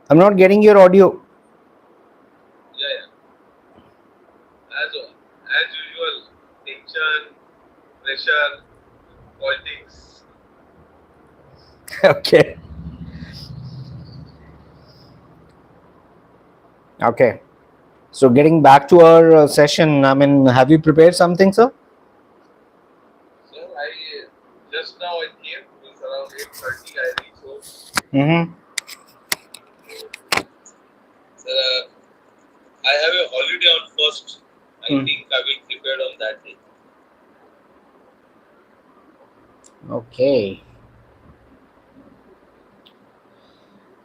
I'm not getting your audio. Yeah, as usual, tension, pressure, politics. Okay. Okay. So getting back to our session, I mean, have you prepared something, sir? So I just now I came. It's around 8:30. I reached home. Mm-hmm. So I have a holiday on first. I Mm. think I will prepare on that day. Okay.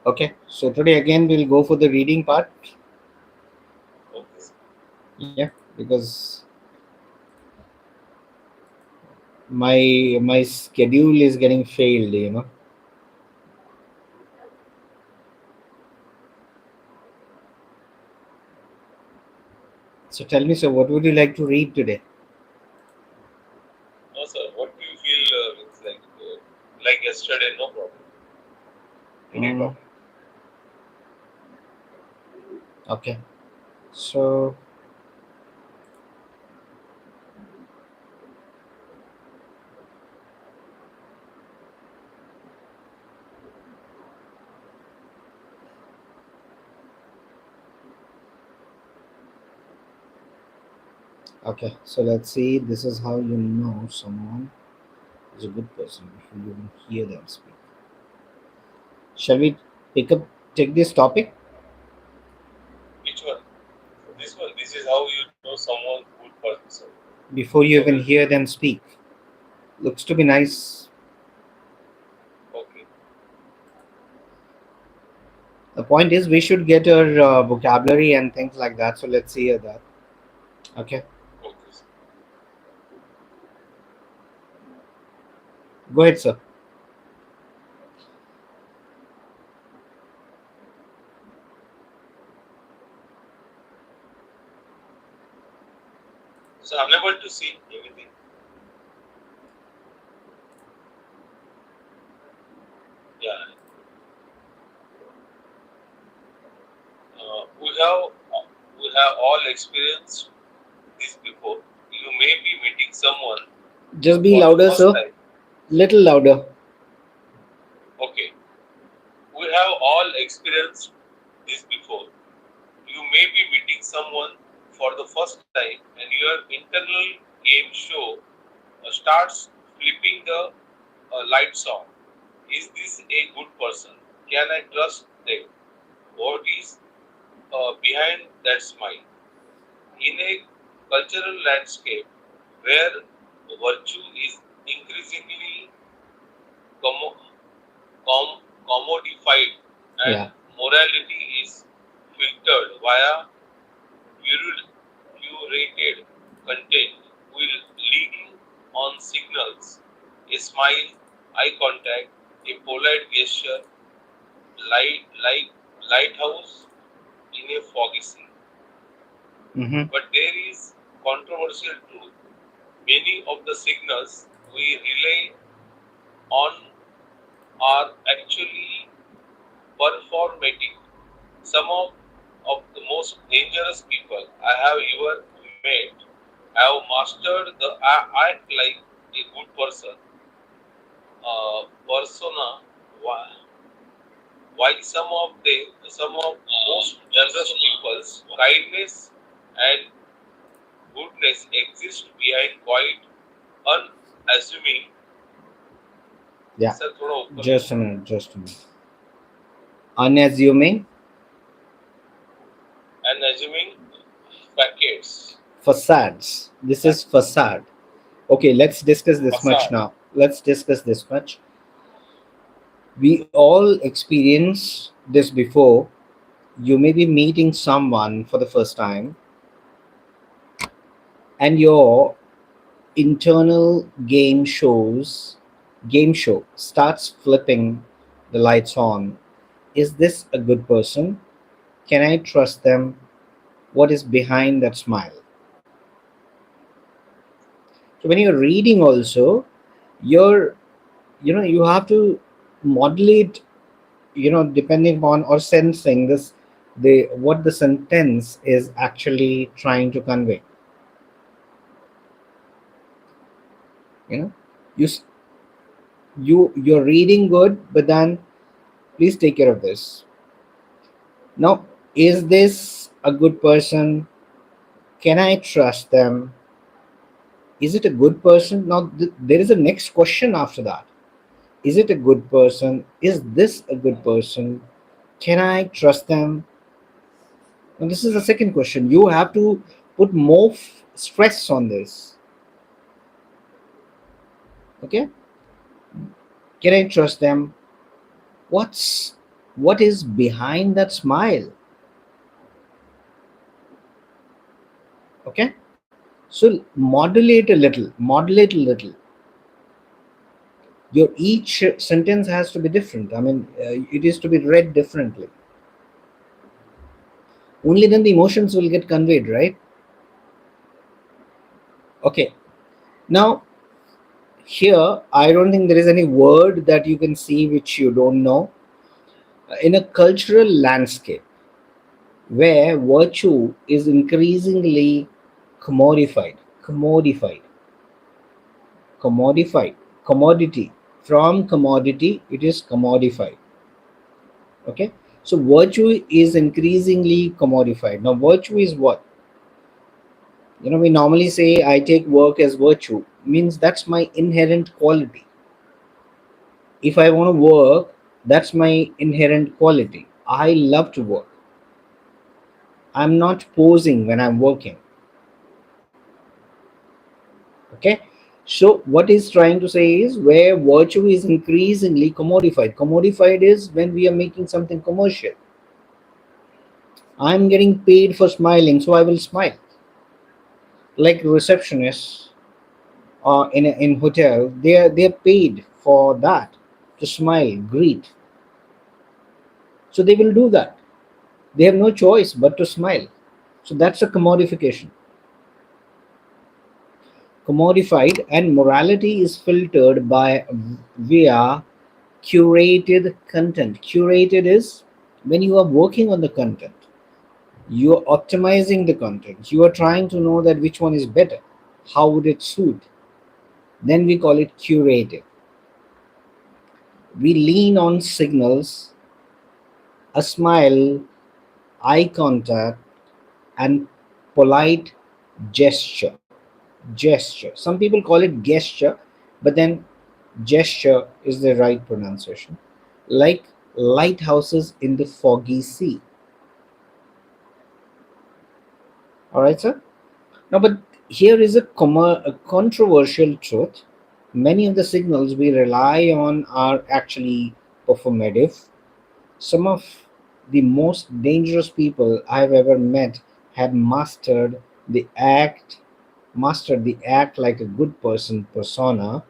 Okay. So today again we'll go for the reading part. Okay. Yeah, because my schedule is getting failed. So tell me, sir, what would you like to read today? No, sir. What do you feel? Means like yesterday? No problem. Any Mm, topic. okay. So okay. So let's see. This is how you know someone is a good person before you even hear them speak. Shall we pick up take this topic Which one? This one. This is how you know someone good person. before you So even hear them speak? Looks to be nice. okay. The point is, we should get our vocabulary and things like that. So let's hear that. Okay. Okay. Go ahead, sir. So I'm able to see everything. Yeah. We have all experienced this before. You may be meeting someone Just be for the louder, first sir. time. Little louder. Okay. We have all experienced this before. You may be meeting someone for the first time and your internal game show starts flipping the lights on. Is this a good person? Can I trust them? What is behind that smile? In a cultural landscape where virtue is increasingly commo- commodified and Yeah. morality is filtered via curated content, will leading on signals, a smile, eye contact, a polite gesture, like lighthouse in a foggy sea. Mm-hmm. But there is controversial truth. Many of the signals we rely on are actually performative. Some of the most dangerous people I have ever met have mastered the act like a good person persona, while some of most dangerous people's kindness and goodness exist behind quite unassuming. Yeah. Sir थोड़ा ऊपर Just a low minute. Just a minute. Unassuming unassuming facades facades. This is facade. Okay. Let's discuss this much facade. now. Let's discuss this much. We all experience this before. You may be meeting someone for the first time, and your internal game show starts flipping the lights on. Is this a good person? Can I trust them? What is behind that smile? So when you're reading also, you're you have to modulate depending upon or sensing this, the what the sentence is actually trying to convey. You know, you s- you're reading good, but then please take care of this. Now, is this a good person? Can I trust them? Is it a good person? Now, there is a next question after that. Is it a good person? Is this a good person? Can I trust them? And this is the second question. You have to put more stress on this. Okay? Can I trust them? What is behind that smile? Okay? So modulate a little. Your each sentence has to be different. I mean, it is to be read differently. Only then the emotions will get conveyed, right? Okay. Now, here, I don't think there is any word that you can see which you don't know. In a cultural landscape where virtue is increasingly commodified, commodified, commodified, commodity. From commodity, it is commodified. Okay, so virtue is increasingly commodified. Now, virtue is what? We normally say, I take work as virtue, means that's my inherent quality. If I want to work, that's my inherent quality. I love to work. I'm not posing when I'm working. Okay, so what he's trying to say is where virtue is increasingly commodified. Commodified is when we are making something commercial. I'm getting paid for smiling, so I will smile. Like receptionists in hotel, they're paid for that, to smile, greet. So they will do that. They have no choice but to smile. So that's a commodification. Commodified, and morality is filtered by via curated content. Curated is when you are working on the content, you are optimizing the content, you are trying to know that which one is better, how would it suit. Then we call it curated. We lean on signals, a smile, eye contact, and polite gesture. Gesture. Some people call it gesture, but then gesture is the right pronunciation. Like lighthouses in the foggy sea. All right, sir? Now, but here is a controversial truth. Many of the signals we rely on are actually performative. Some of the most dangerous people I've ever met have mastered the act like a good person persona,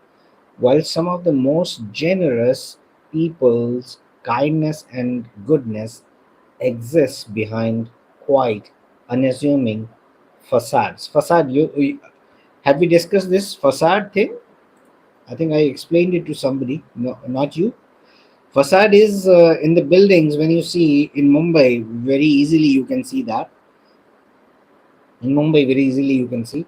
while some of the most generous people's kindness and goodness exists behind quiet, unassuming facades. Facade, have we discussed this facade thing? I think I explained it to somebody, no, not you. Facade is in the buildings. When you see in Mumbai, very easily you can see that. In Mumbai, very easily you can see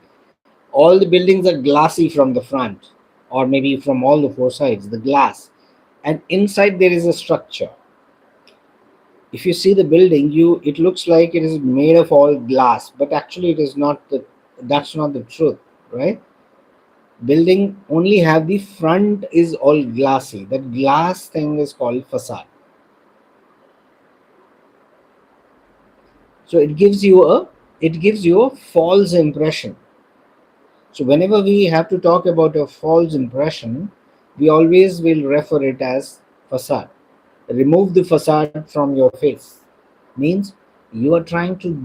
all the buildings are glassy from the front, or maybe from all the four sides, the glass, and inside there is a structure. If you see the building, it looks like it is made of all glass, but actually it is not. That's not the truth, right? Building only have the front is all glassy. That glass thing is called facade. So it gives you a false impression. So whenever we have to talk about a false impression, we always will refer it as facade. Remove the facade from your face. Means you are trying to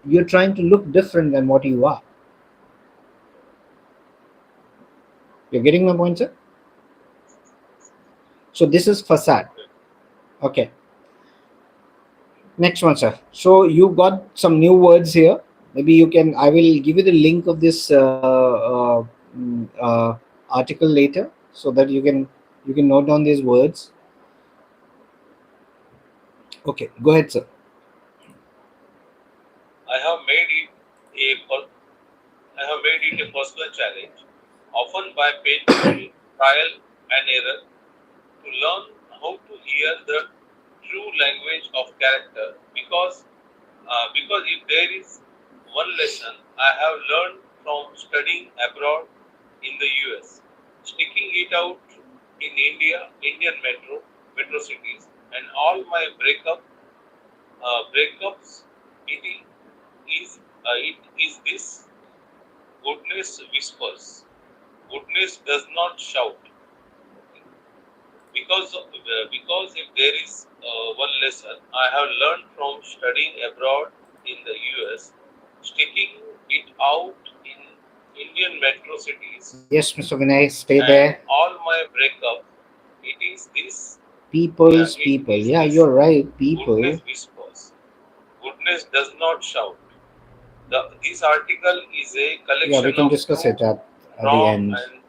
you're trying to look different than what you are. You're getting my point, sir? So this is facade. Okay. Next one, sir. So you got some new words here. Maybe you can. I will give you the link of this article later, so that you can note down these words. Okay, go ahead, sir. I have made it a per- I have made it a personal challenge, often by painful trial and error, to learn how to hear the true language of character. Because if there is one lesson I have learned from studying abroad in the US, sticking it out in Indian metro cities, and all my breakups, it is this: goodness whispers. Goodness does not shout. Okay. Because if there is one lesson I have learned from studying abroad in the US, sticking it out in Indian metro cities, Yes, Mr. Vinay, stay and there. all my breakup, it is this. Yeah, People's it people. is Yeah, this. you're right. Goodness People. whispers. Goodness does not shout. This article is a Yeah, we collection can of discuss true, it at the raw, end. and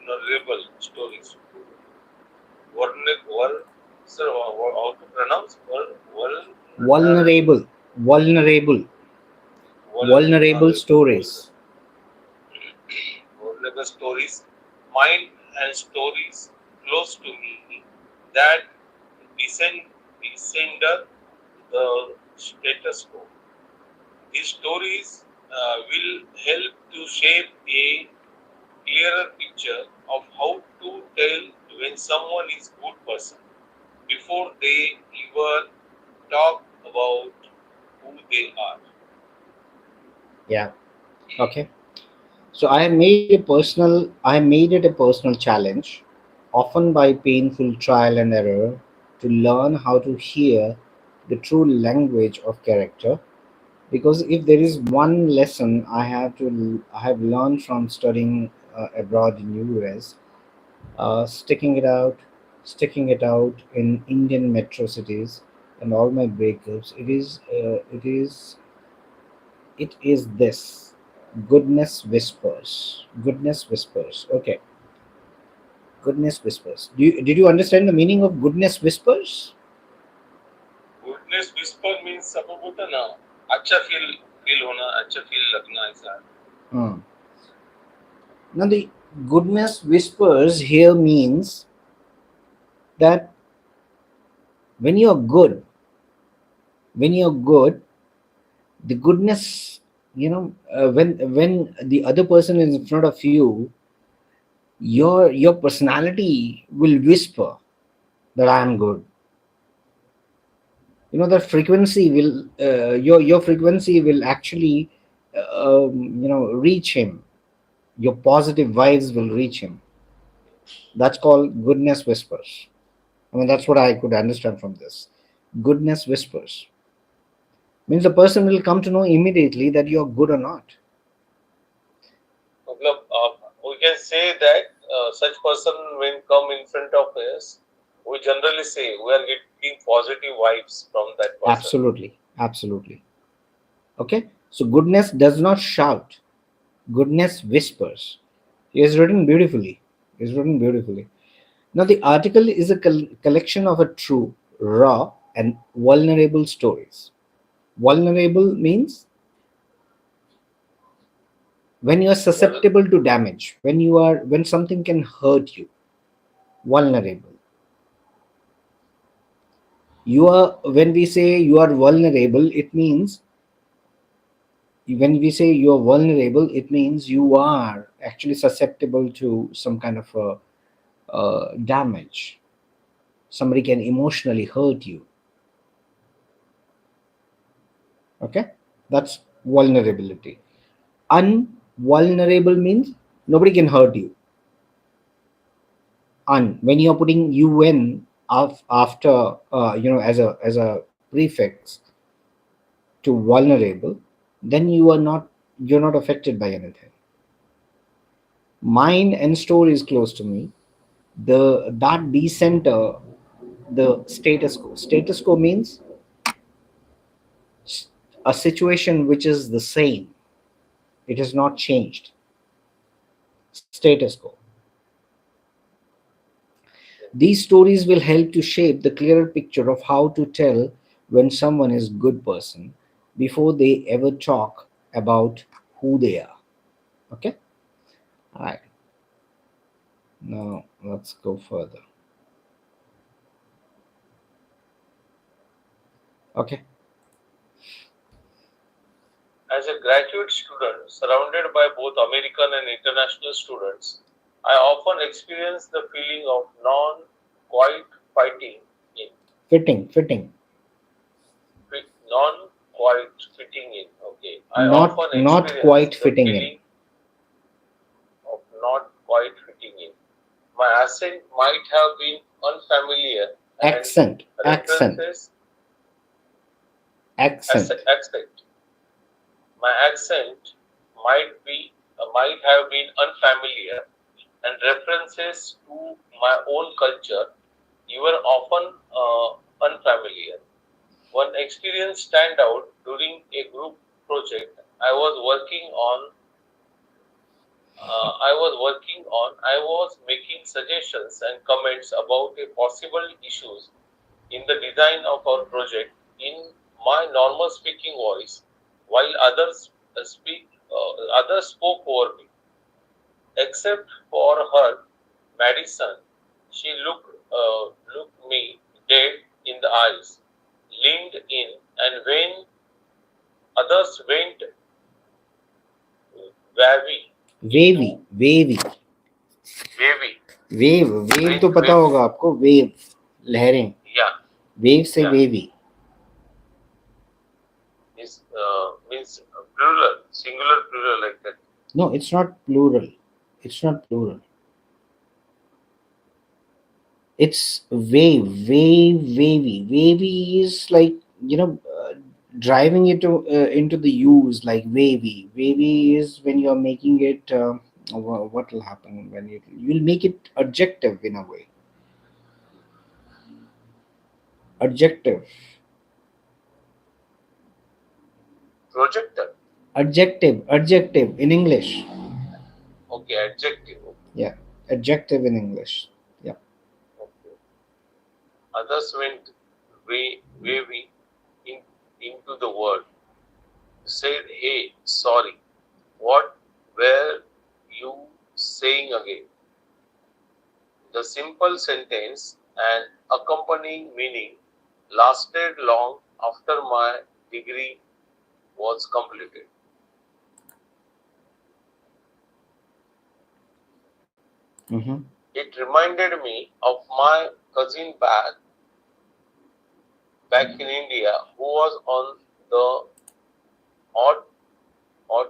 vulnerable stories. Vulnerable, sir, how to pronounce? Vulnerable, Vulnerable. Vulnerable. Vulnerable vulnerable, stories. vulnerable stories, mine and stories close to me that descender the status quo. These stories will help to shape a clearer picture of how to tell when someone is good person before they ever talk about who they are. Yeah. Okay. So I made it a personal challenge, often by painful trial and error, to learn how to hear the true language of character. Because if there is one lesson I have learned from studying abroad in US, sticking it out in Indian metro cities, and all my breakups, it is this: goodness whispers. Okay, goodness whispers. Did you understand the meaning of goodness whispers? Goodness whisper means सब होता ना, अच्छा feel होना, अच्छा feel लगना ऐसा. Hmm. Now the goodness whispers here means that when you're good, when you're good, the goodness, when the other person is in front of you, your personality will whisper that I am good. That frequency will your frequency will actually reach him. Your positive vibes will reach him. That's called goodness whispers. I mean, that's what I could understand from this. Goodness whispers means the person will come to know immediately that you're good or not. मतलब we can say that such person when come in front of us, we generally say we are getting positive vibes from that person. Absolutely, absolutely. Okay, so goodness does not shout, goodness whispers. It is written beautifully. It is written beautifully. Now, the article is a collection of a true, raw, and vulnerable stories. Vulnerable means when you are Well, susceptible to damage, when something can hurt you. Vulnerable. You are When we say you are vulnerable, it means when we say you are vulnerable, it means you are actually susceptible to some kind of damage. Somebody can emotionally hurt you. Okay, that's vulnerability. Unvulnerable means nobody can hurt you. When you're putting un after as a prefix to vulnerable, then you're not affected by anything. Mind and store is close to me. That decenter the status quo. Status quo means a situation which is the same. It has not changed. Status quo. These stories will help to shape the clearer picture of how to tell when someone is good person before they ever talk about who they are. Okay? All right. Now let's go further. Okay. As a graduate student surrounded by both American and international students, I often experience the feeling of non quite fighting in, Fitting. non quite fitting in. Okay, I Not often not experience quite the fitting in. feeling of not quite fitting in. My accent might have been unfamiliar and Accent. Accent. references as Accent. accent. My accent might have been unfamiliar and references to my own culture were often unfamiliar. One experience stand out during a group project I was making suggestions and comments about a possible issues in the design of our project in my normal speaking voice, while others spoke over me. Except for her medicine, she looked me dead in the eyes, leaned in, and when others went wavy into Wavy. wavy, wave तो went पता wavy. होगा आपको, wave, लहरें, Yeah, wave से yeah. Wavy. Is means plural, singular plural like that. No, it's not plural. It's not plural. It's wavy is like, you know, driving it into the use, like wavy is when you're making it, what will happen when you'll make it adjective in a way. Adjective. Projector. Adjective in English. Okay, adjective. Yeah, adjective in English. Yeah. Okay. Others went wavy in, into the world. Said, "Hey, sorry. What were you saying again?" The simple sentence and accompanying meaning lasted long after my degree was completed. Mm-hmm. It reminded me of my cousin back in India who was on the odd odd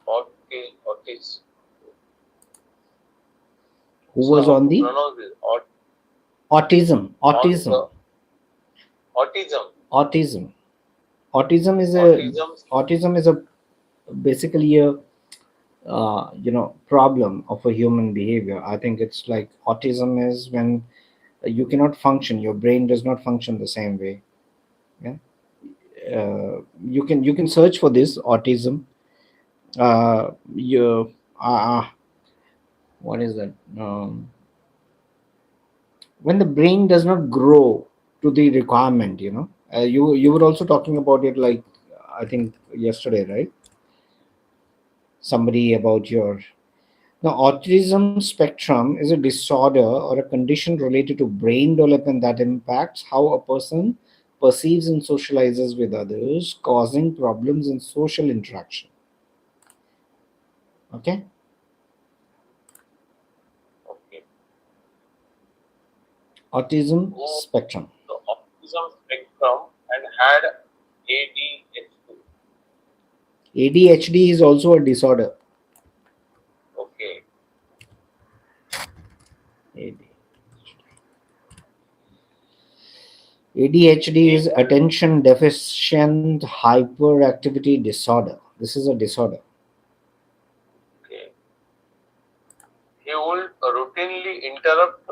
autism. Who So was how on to the pronounce it? autism? On Autism. the autism. Autism. Autism is a Autism. autism is a basically a, problem of a human behavior. I think it's like autism is when you cannot function. Your brain does not function the same way. Yeah. You can search for this autism. You what is that? When the brain does not grow to the requirement, you were also talking about it, like, I think yesterday, right? Somebody about your. Now, autism spectrum is a disorder or a condition related to brain development that impacts how a person perceives and socializes with others, causing problems in social interaction. Okay. Okay. Autism Who spectrum. the autism spectrum and had ADHD. ADHD is also a disorder. Okay. ADHD He is attention deficient hyperactivity disorder. This is a disorder. okay. He would routinely interrupt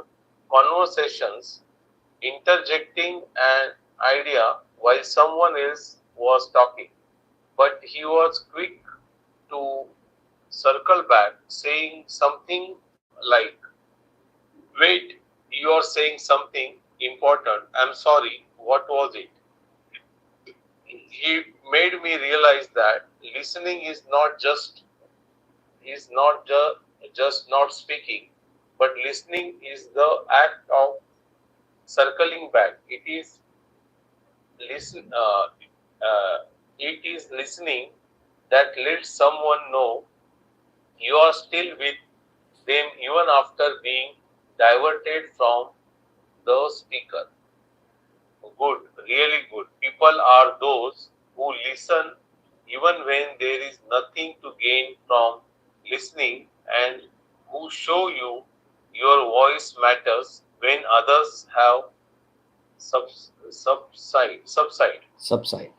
conversations, interjecting an idea while someone else was talking. But he was quick to circle back, saying something like, "Wait, You are saying something important. I'm sorry. What was it? He made me realize that listening is not just not speaking, but listening is the act of circling back. Listen. It is listening that lets someone know you are still with them even after being diverted from the speaker. Good, really good. People are those who listen even when there is nothing to gain from listening, and who show you your voice matters when others have subside. Subside.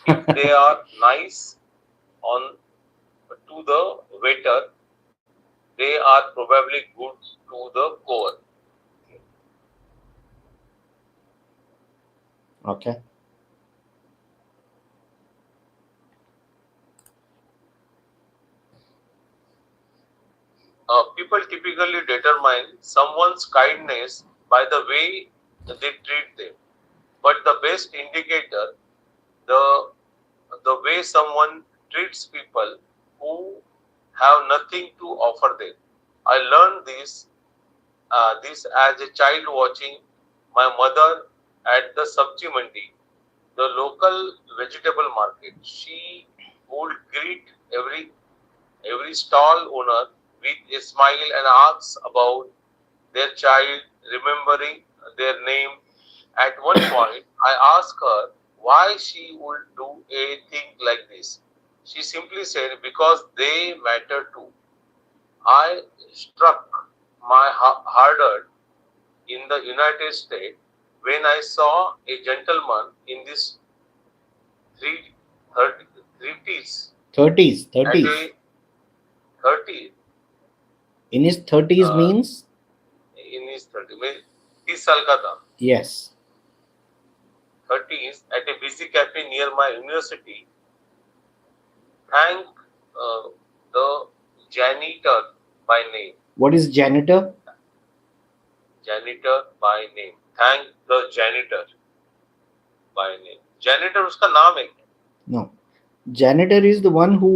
If they are nice on to the waiter, they are probably good to the core. Okay. People typically determine someone's kindness by the way they treat them, but the best indicator, the the way someone treats people who have nothing to offer them. I learned this as a child watching my mother at the sabji mandi, the local vegetable market. She would greet every stall owner with a smile and ask about their child, remembering their name. At one point, I asked her why she would do a thing like this. She simply said, because they matter too. I struck my harder in the United States when I saw a gentleman in his three, 30s 30s. at 30s. a 30 In his 30s uh, means? in his 30 में 30 साल का था, Yes. 30s, at a busy cafe near my university. Thank the janitor by name. What is janitor? Janitor by name. Thank the janitor by name. Janitor उसका नाम है. No. Janitor is the one who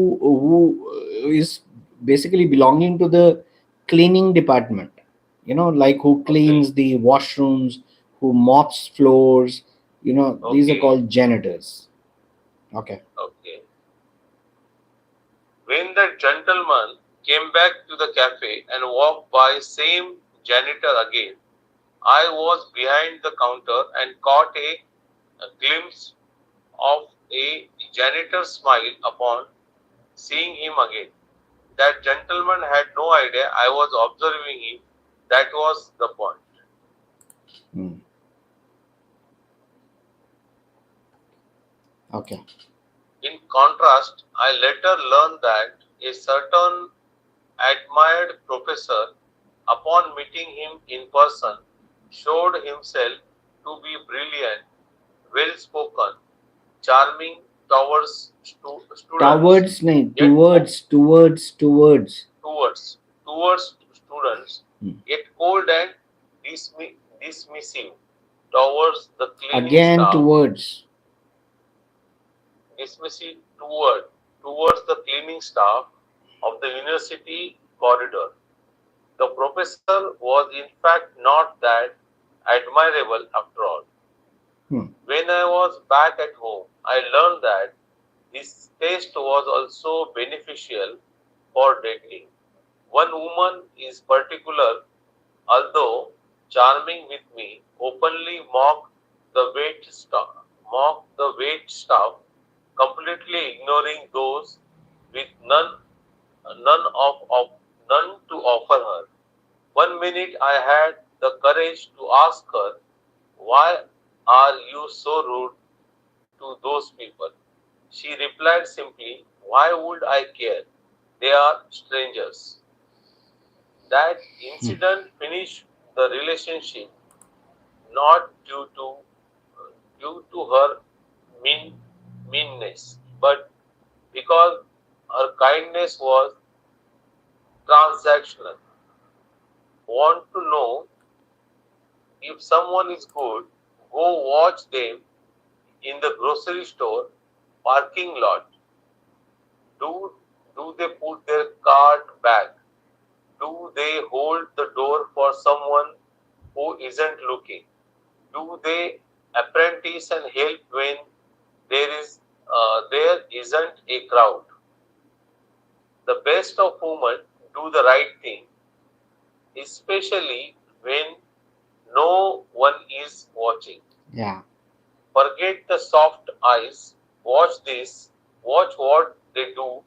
is basically belonging to the cleaning department. Like who Okay. cleans the washrooms, who mops floors. These are Okay. called janitors. Okay. Okay. When the gentleman came back to the cafe and walked by same janitor again, I was behind the counter and caught a glimpse of a janitor's smile upon seeing him again. That gentleman had no idea I was observing him. That was the point. Hmm. Okay. In contrast, I later learned that a certain admired professor, upon meeting him in person, showed himself to be brilliant, well spoken, charming towards students, Towards, nahi, yet towards. towards towards students, Hmm. yet cold and dismissive towards the cleaning Again, staff, towards. dismissive towards the cleaning staff of the university corridor. The professor was in fact not that admirable after all. Hmm. When I was back at home, I learned that this taste was also beneficial for dating. One woman is particular, although charming with me, openly mocked the wait staff, completely ignoring those with none of none to offer her. One minute I had the courage to ask her, why are you so rude to those people? She replied simply, why would I care? They are strangers. That Hmm. incident finished the relationship, not due to her mean, meanness, but because her kindness was transactional. Want to know if someone is good? Go watch them in the grocery store parking lot. Do they put their cart back? Do they hold the door for someone who isn't looking? Do they apprentice and help when there isn't a crowd? The best of women do the right thing, especially when no one is watching. Yeah. Forget the soft eyes. Watch this. Watch what they do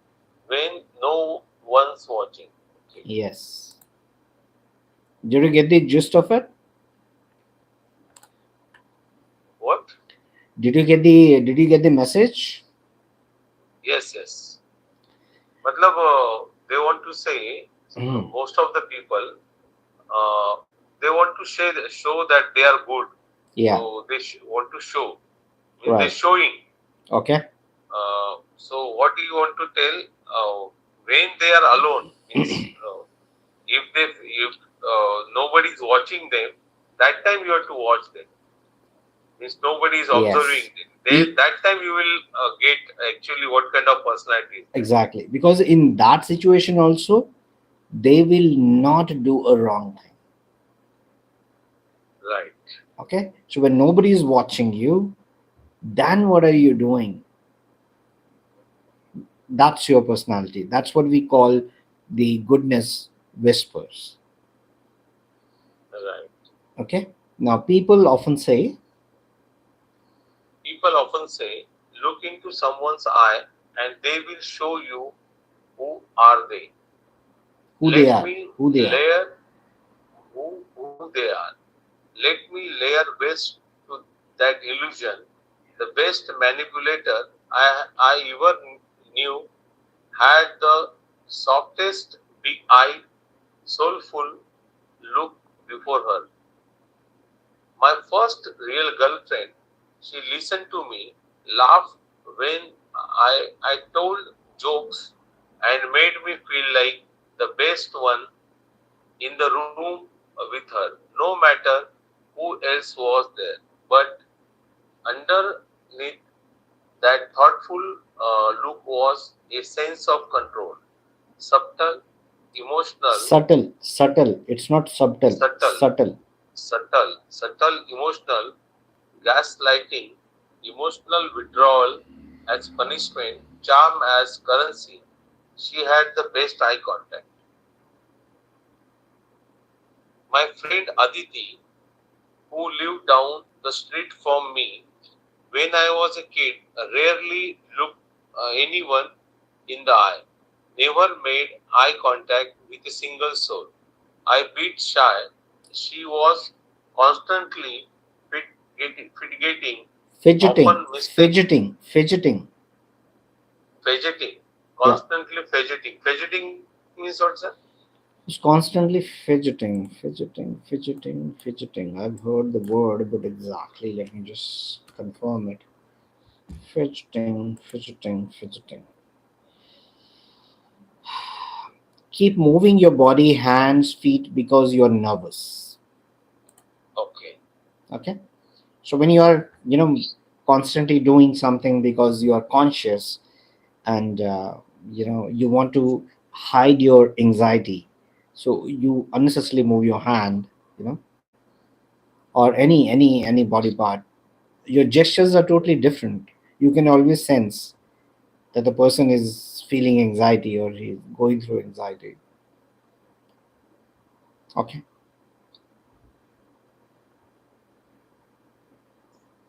when no one's watching. Okay. Yes. Did you get the gist of it? What? Did you get the message? Yes, yes. Matlab, they want to say Mm. most of the people uh, they want to show that they are good. Yeah. So they want to show. Means they're Right. showing. Okay. So what do you want to tell? When they are alone, means if nobody is watching them, that time you have to watch them. Means nobody is Yes. observing them. That time you will get actually what kind of personality is there. Exactly. Because in that situation also, they will not do a wrong thing. Right. Okay. So when nobody is watching you, then what are you doing? That's your personality. That's what we call the goodness whispers. Right. Okay. Now people often say, People often say, look into someone's eye and they will show you who are they. who they Let are, me who they are. layer who they are. Let me layer best to that illusion. The best manipulator I ever knew had the softest, big eyed, soulful look before her. My first real girlfriend, she listened to me, laughed when I told jokes, and made me feel like the best one in the room with her, no matter who else was there. But underneath that thoughtful look was a sense of control, subtle, emotional, Subtle. It's not subtle. subtle, Subtle. subtle, emotional, gaslighting, emotional withdrawal as punishment, charm as currency. She had the best eye contact. My friend Aditi, who lived down the street from me when I was a kid, rarely looked anyone in the eye, never made eye contact with a single soul. I bit shy. She was constantly fidgeting, Fidgeting. often mistake Fidgeting. fidgeting, Yeah. constantly fidgeting. Fidgeting means what, sir? It's constantly fidgeting. I've heard the word, but exactly, let me just confirm it. Fidgeting. Keep moving your body, hands, feet because you're nervous. Okay, Okay. So when you are, constantly doing something because you are conscious and, you want to hide your anxiety, so you unnecessarily move your hand, or any body part. Your gestures are totally different. You can always sense that the person is feeling anxiety or he's going through anxiety. Okay.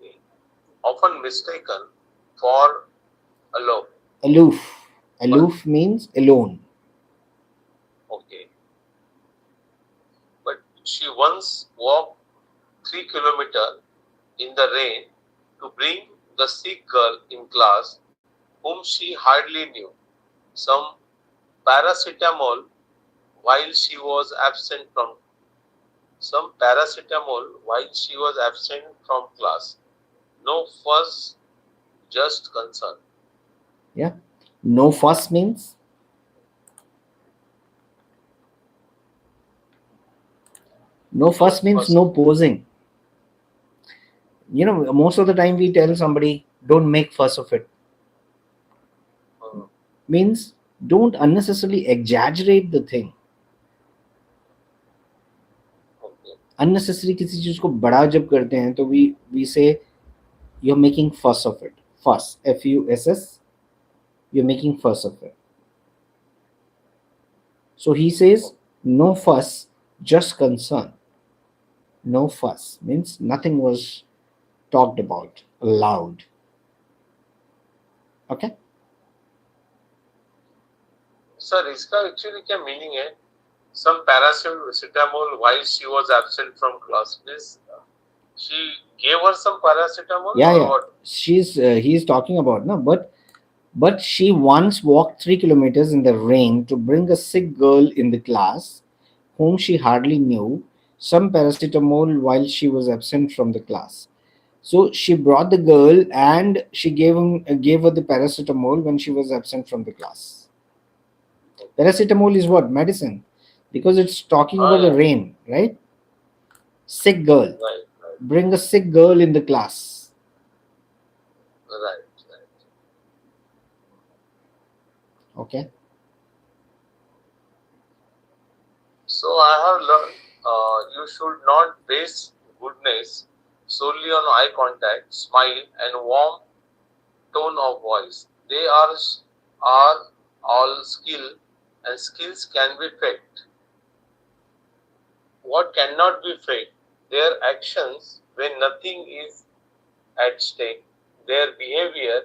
okay. Often mistaken for a love. Aloof. But Aloof means alone. okay, but she once walked 3 kilometers in the rain to bring the sick girl in class whom she hardly knew some paracetamol while she was absent from class. No fuss, just concern. Yeah. No fuss means. No No fuss means fuss. no posing. Most of the time we tell somebody, don't make fuss of it. Uh, Means don't unnecessarily exaggerate the thing. okay. Unnecessary किसी चीज को बड़ा जब करते हैं तो we say you're making fuss of it. Fuss, fuss, you're making fuss of it. So he says no fuss, just concern. No fuss means nothing was talked about aloud. Okay. Sir इसका actually क्या meaning है? Some paracetamol while she was absent from class. Means she gave her some paracetamol Yeah, or yeah. what? He's talking about no, but she once walked 3 kilometers in the rain to bring a sick girl in the class, whom she hardly knew, some paracetamol while she was absent from the class. So she brought the girl and she gave her the paracetamol when she was absent from the class. Paracetamol is what? Medicine. Because it's talking Ah, about the yeah. rain, right? Sick girl. Right, right, Bring a sick girl in the class. right, right. Okay. So I have learned you should not base goodness solely on eye contact, smile, and warm tone of voice. Are all skill, and skills can be faked. What cannot be faked? Their actions when nothing is at stake, their behavior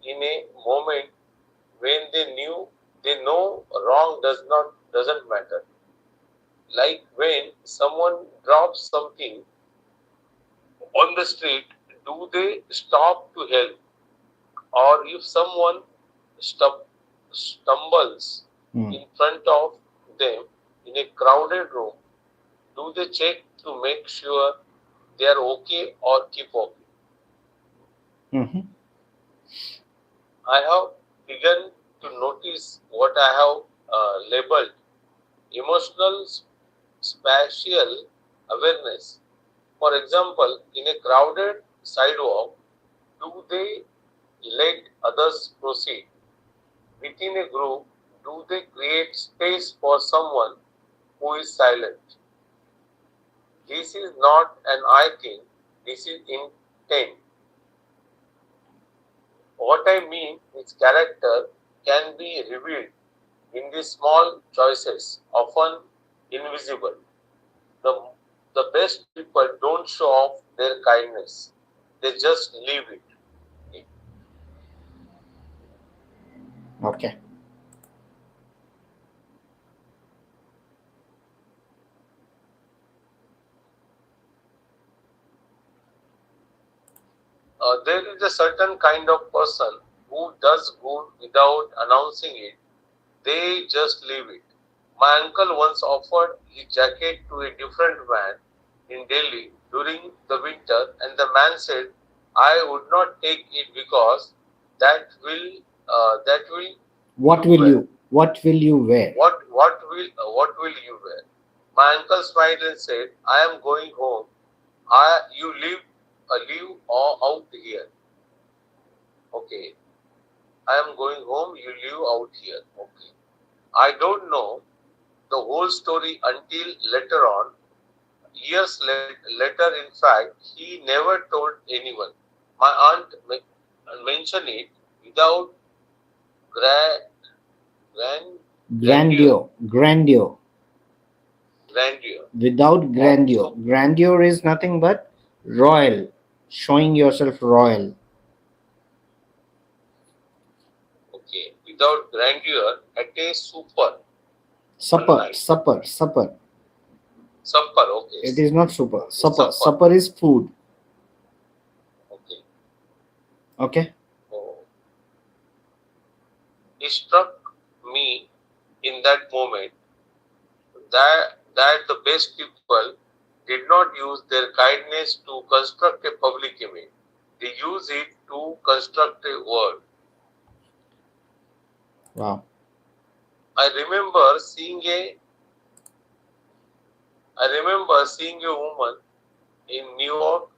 in a moment when they know wrong doesn't matter. Like when someone drops something on the street, do they stop to help? Or if someone stumbles Hmm. in front of them in a crowded room, do they check to make sure they are okay or keep walking? Mhm. I have begun to notice what I have labeled emotional spatial awareness. For example, in a crowded sidewalk, do they let others proceed? Within a group, do they create space for someone who is silent? This is not an I thing, this is intent. What I mean is character can be revealed in the small choices, often invisible. The, the best people don't show off their kindness, they just live it. Okay. There is a certain kind of person who does good without announcing it, they just leave it. My uncle once offered his jacket to a different man in Delhi during the winter, and the man said, I would not take it because that will What you will wear. you? What will you wear? What will you wear? My uncle smiled and said, I am going home. You live out here. Okay. I am going home. You live out here. Okay. I don't know the whole story until later on. Years later, in fact, he never told anyone. My aunt mentioned it without gra- grandeur. Grandeur. Grandeur. Grandeur. Without grandeur. So, Grandeur is nothing but royal. Showing yourself royal. okay, without grandeur, at a one Supper. night. Supper. Supper. Supper, okay. It is not super. Okay, Supper. supper. Supper is food. Okay. Okay. Oh. It struck me in that moment that the best people did not use their kindness to construct a public image. They use it to construct a world. Wow. I remember seeing a I remember seeing a woman in New York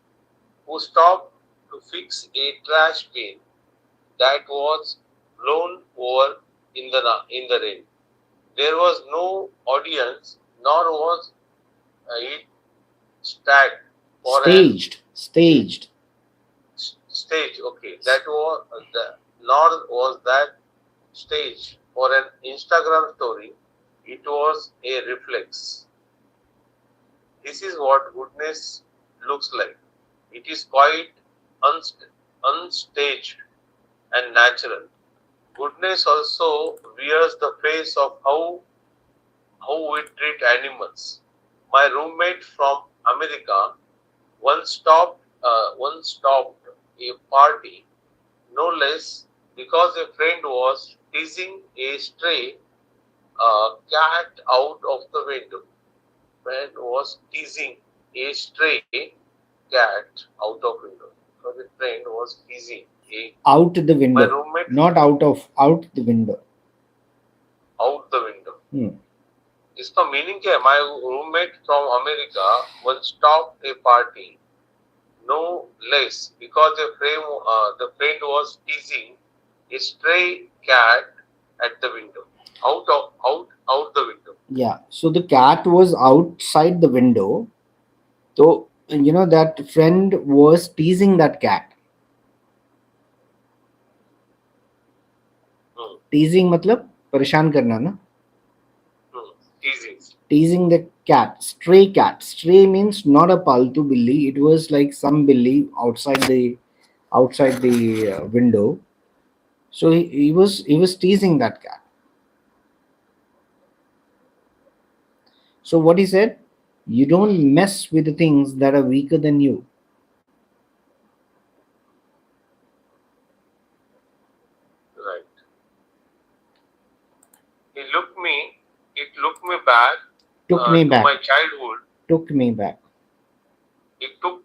who stopped to fix a trash bin that was blown over in the rain. There was no audience, nor was it staged for an Staged. stage. Okay, that was nor was that stage for an Instagram story. It was a reflex. This is what goodness looks like. It is quite unstaged and natural. Goodness also wears the face of how we treat animals. My roommate from America once stopped a party, no less, because a friend was teasing a stray cat out of the window. Friend was teasing a stray cat out of window. Because a friend was teasing a Out the my window. roommate Not out the window. out the window. Hmm. इसका meaning क्या है? My roommate from America once stopped a party, no less, because the friend was teasing a stray cat at the window, out the window. Yeah. So the cat was outside the window. So that friend was teasing that cat. Hmm. Teasing मतलब परेशान करना ना. Teasing. Teasing the cat, stray cat. Stray means not a paltu billy. It was like some billy outside the window. So he was teasing that cat. So what he said, you don't mess with the things that are weaker than you. Right. It looked me back Took me to back. my childhood. Took me back. It took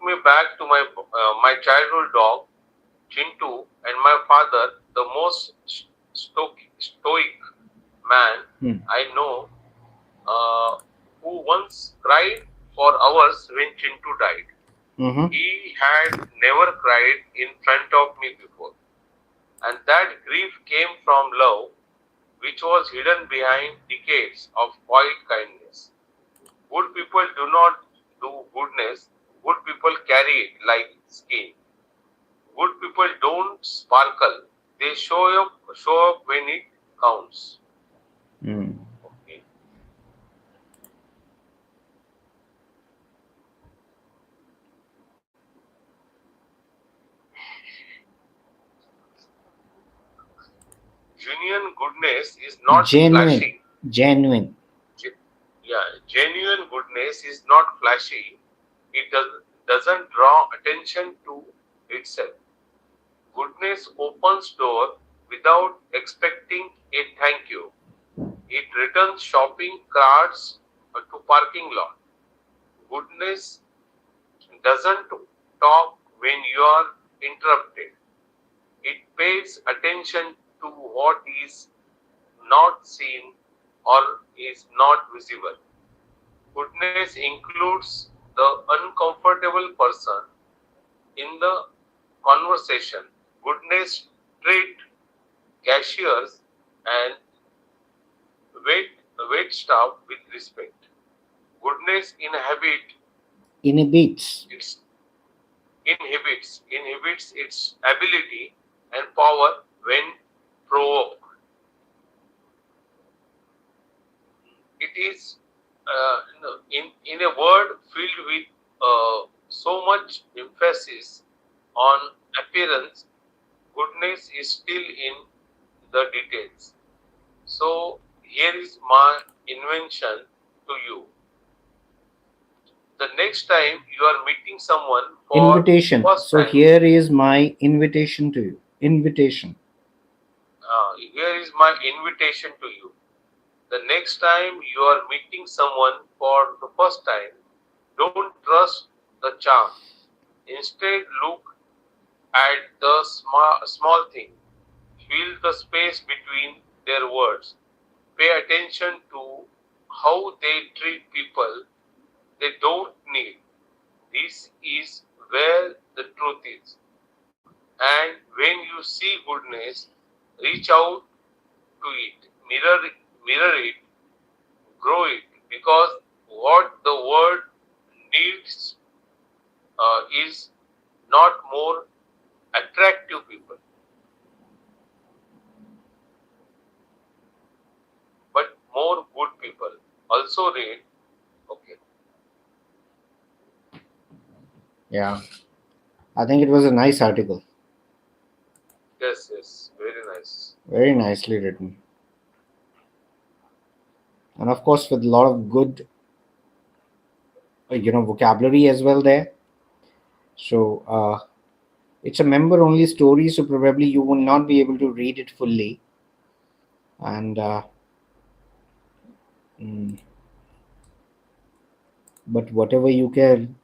me back to my childhood dog Chintu, and my father, the most stoic man Hmm. I know, who once cried for hours when Chintu died. Mm-hmm. He had never cried in front of me before, and that grief came from love, which was hidden behind decades of quiet kindness. Good people do not do goodness, good people carry it like skin. Good people don't sparkle, they show up when it counts. Hmm. Okay. Genuine goodness is not Genuine. flashy. Genuine. Genuine goodness is not flashy. Doesn't draw attention to itself. Goodness opens door without expecting a thank you. It returns shopping carts to parking lot. Goodness doesn't talk when you are interrupted. It pays attention to what is not seen or is not visible. Goodness includes the uncomfortable person in the conversation. Goodness treat cashiers and wait wait staff with respect. Goodness Inhibits. its inhibits its ability and power when provoked. It is in a word filled with so much emphasis on appearance. Goodness is still in the details. So here is my invention to you. The next time you are meeting someone for Invitation. first So time, here is my invitation to you. Invitation. here is my invitation to you. The next time you are meeting someone for the first time, don't trust the charm. Instead, look at the small thing. Feel the space between their words. Pay attention to how they treat people they don't need. This is where the truth is. And when you see goodness, reach out to it, mirror it, grow it, because what the world needs is not more attractive people, but more good people. Also read. Okay. Yeah, I think it was a nice article, Yes, yes, very nice. very nicely written, and of course with a lot of good, vocabulary as well there. So it's a member only story, so probably you will not be able to read it fully. And mm, but whatever you can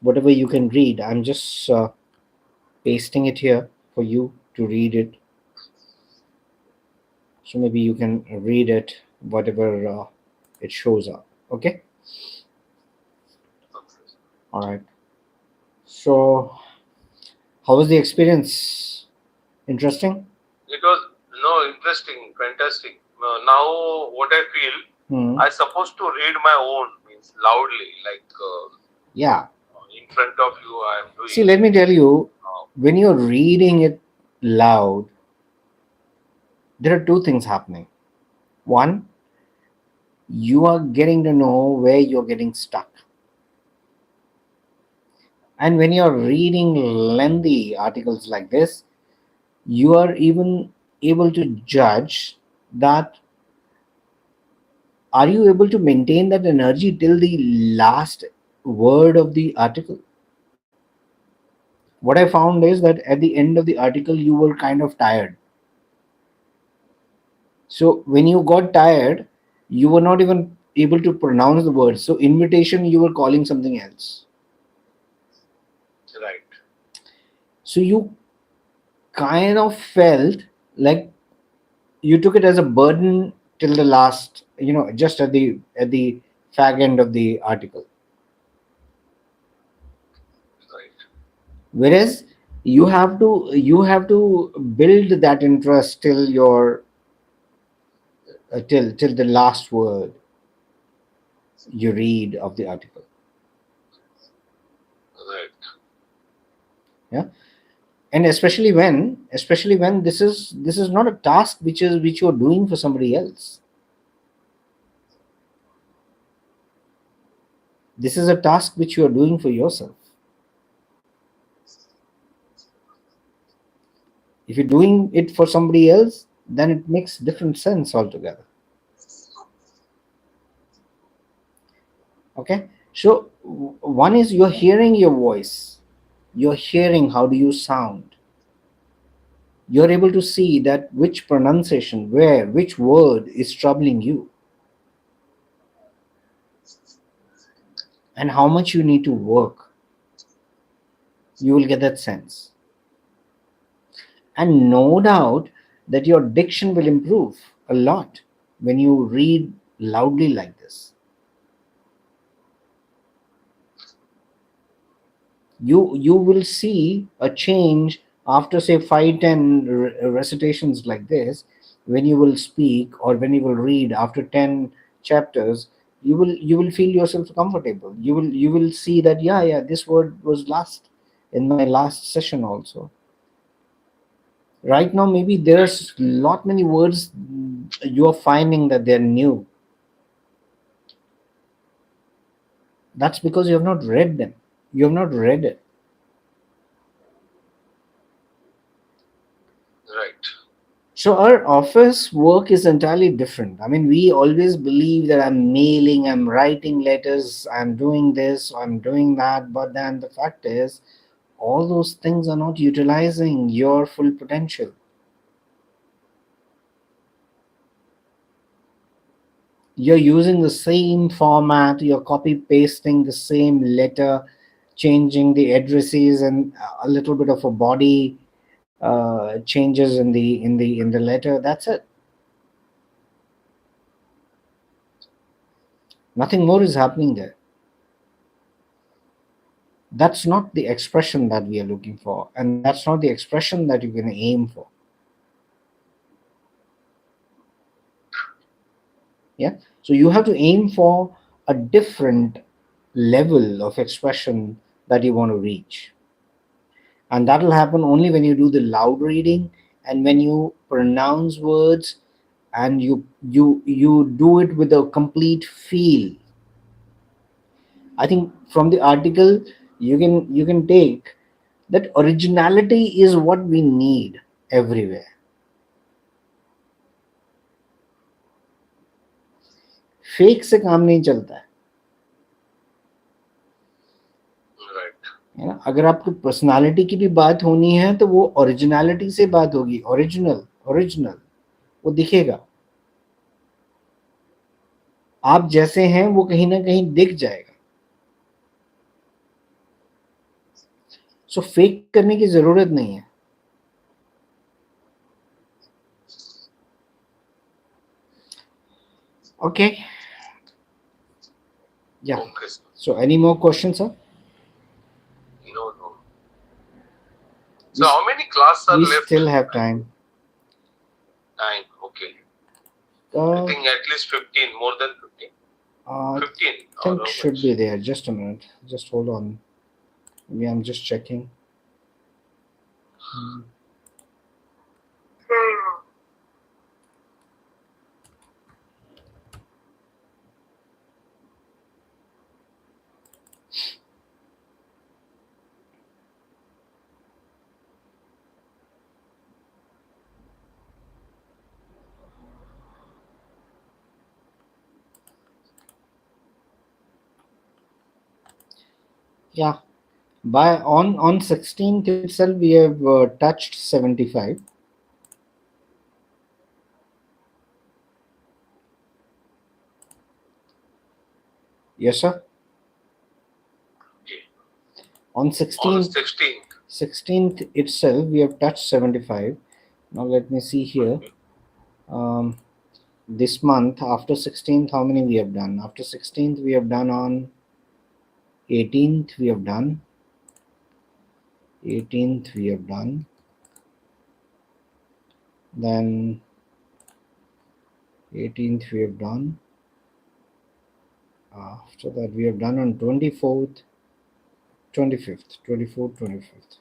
read, I'm just pasting it here for you to read it. So maybe you can read it, whatever it shows up. Okay. Okay. All right. So how was the experience? Interesting. It was no interesting, fantastic. Now, what I feel, Hmm. I supposed to read my own means loudly, like Yeah. in front of you. I am See, doing. let me tell you, Uh, when you're reading it loud, there are two things happening. One, you are getting to know where you're getting stuck. And when you're reading lengthy articles like this, you are even able to judge that are you able to maintain that energy till the last word of the article. What I found is that at the end of the article, you were kind of tired. So when you got tired, you were not even able to pronounce the words. So invitation, you were calling something else. right, So you kind of felt like you took it as a burden till the last, just at the fag end of the article. right, Whereas you have to build that interest till your till the last word you read of the article. right, Yeah. And especially when this is not a task which you're doing for somebody else. This is a task which you are doing for yourself. If you're doing it for somebody else, then it makes different sense altogether. Okay. So one is you're hearing your voice, you're hearing how do you sound, you're able to see that which pronunciation, where which word is troubling you, and how much you need to work. You will get that sense, and no doubt that your diction will improve a lot when you read loudly like this. You will see a change after say 5-10 recitations like this. When you will speak or when you will read after 10 chapters, you will feel yourself comfortable. You will see that, yeah, this word was last in my last session also. Right now maybe right, there's lot many words you are finding that they're new. That's because you have not read them. You have not read it. right, So our office work is entirely different. I mean, we always believe that I'm mailing, I'm writing letters, I'm doing this, I'm doing that. But then the fact is, all those things are not utilizing your full potential. You're using the same format, you're copy pasting the same letter, changing the addresses and a little bit of a body changes in the letter. That's it. Nothing more is happening there. That's not the expression that we are looking for, and that's not the expression that you can aim for. Yeah. So you have to aim for a different level of expression that you want to reach. And that will happen only when you do the loud reading and when you pronounce words and you do it with a complete feel. I think from the article you can take that originality is what we need everywhere. Fake से काम नहीं चलता है. Right. है ना. अगर आपको personality की भी बात होनी है तो वो ओरिजिनलिटी से बात होगी. ओरिजिनल ओरिजिनल वो दिखेगा. आप जैसे हैं वो कहीं ना कहीं दिख जाएगा. सो फेक करने की जरूरत नहीं है. ओके. या. Okay, sir. So any more question sir? No, no. So how many classes are We left? still have time. 9. Okay. I think at least 15, more than 15. I 15. think should be there. Just a minute. Just hold on. Maybe I'm just checking. Yeah. By on 16th itself, we have touched 75. Yes, sir. Okay. On On 16th, 16th. 16th itself, we have touched 75. Now let me see here. Um, this month, after 16th, how many we have done? After 16th, we have done on 18th, we have done. 18th, we have done. Then 18th, we have done. After that, we have done on 24th, 25th, 24th, 25th.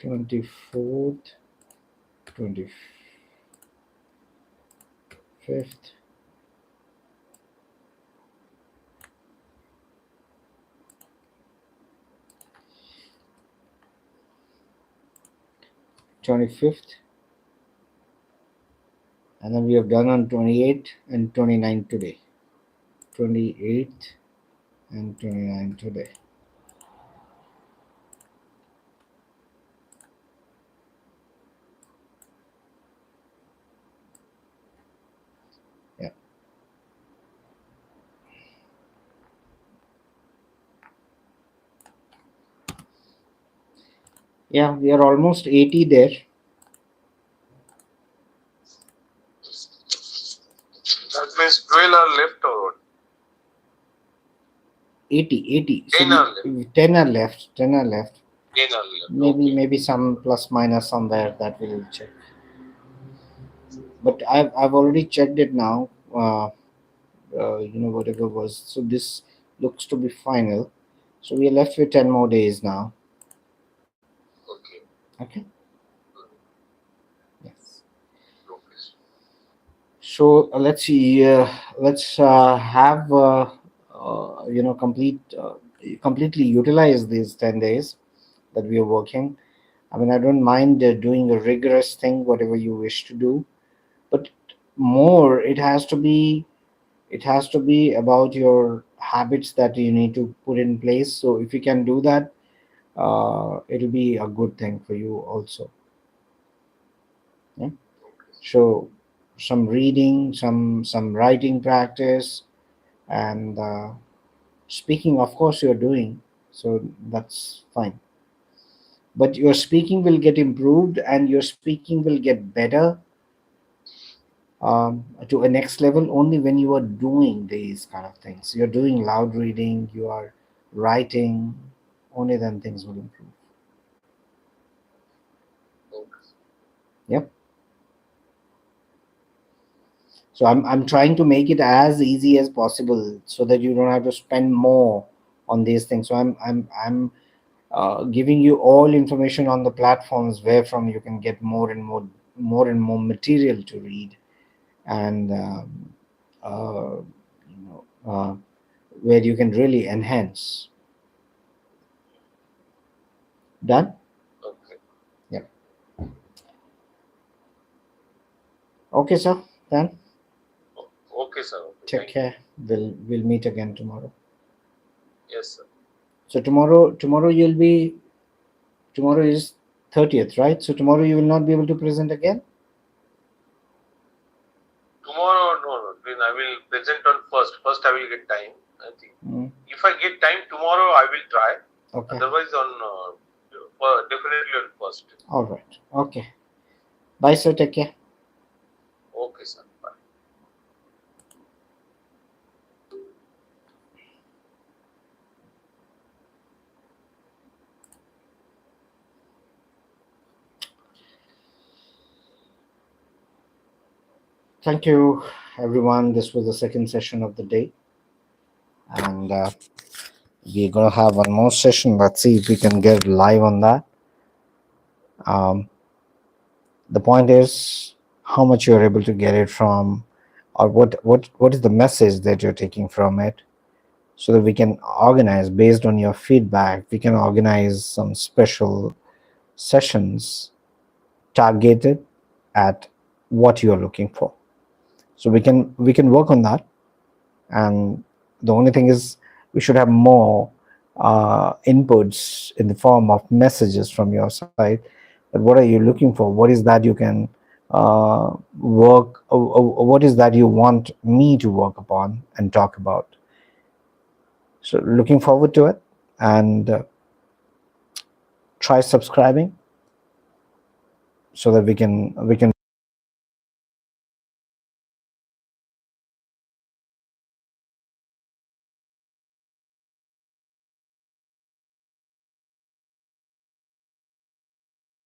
24th, 25th, 25th, and then we have done on 28th and 29th today. 28th and 29th today. Yeah. Yeah, we are almost 80 there. That means 12 are left or what? 80. 10 are left. 10 are left. 10 are left. 10 are left. Maybe Okay. maybe some plus minus somewhere that we'll check. But I've already checked it now. Whatever was. So this looks to be final. So we are left with 10 more days now. Okay. Okay. Yes. Okay. So let's see. Let's have completely utilize these 10 days that we are working. I mean, I don't mind doing a rigorous thing, whatever you wish to do, but more it has to be about your habits that you need to put in place. So if you can do that, it'll be a good thing for you also. Yeah? So some reading, some writing practice, and speaking. Of course, you're doing so. That's fine. But your speaking will get improved, and your speaking will get better to a next level only when you are doing these kind of things. You're doing loud reading, you are writing, only then things will improve. Okay. Yep. So I'm trying to make it as easy as possible so that you don't have to spend more on these things. So I'm giving you all information on the platforms where from you can get more and more material to read, and uh, where you can really enhance. Done? Okay. Yep. Okay, sir. Then Okay, sir. Okay. take Thank you. care. We'll meet again tomorrow. Yes, sir. So tomorrow is 30th, right? So tomorrow you will not be able to present again. Tomorrow, no, no. Then I will present on first. First, I will get time. I think. Mm, If I get time tomorrow, I will try. okay. Otherwise, on definitely on first. All right. Okay. Bye, sir. Take care. Okay, sir. Bye. Thank you, everyone. This was the second session of the day, and we're gonna have one more session. Let's see if we can get live on that. Um, the point is how much you're able to get it from, or what is the message that you're taking from it, so that we can organize based on your feedback. We can organize some special sessions targeted at what you're looking for. So we can work on that, and the only thing is we should have more inputs in the form of messages from your side, that what are you looking for, what is that you can work, what is that you want me to work upon and talk about. So looking forward to it, and try subscribing so that we can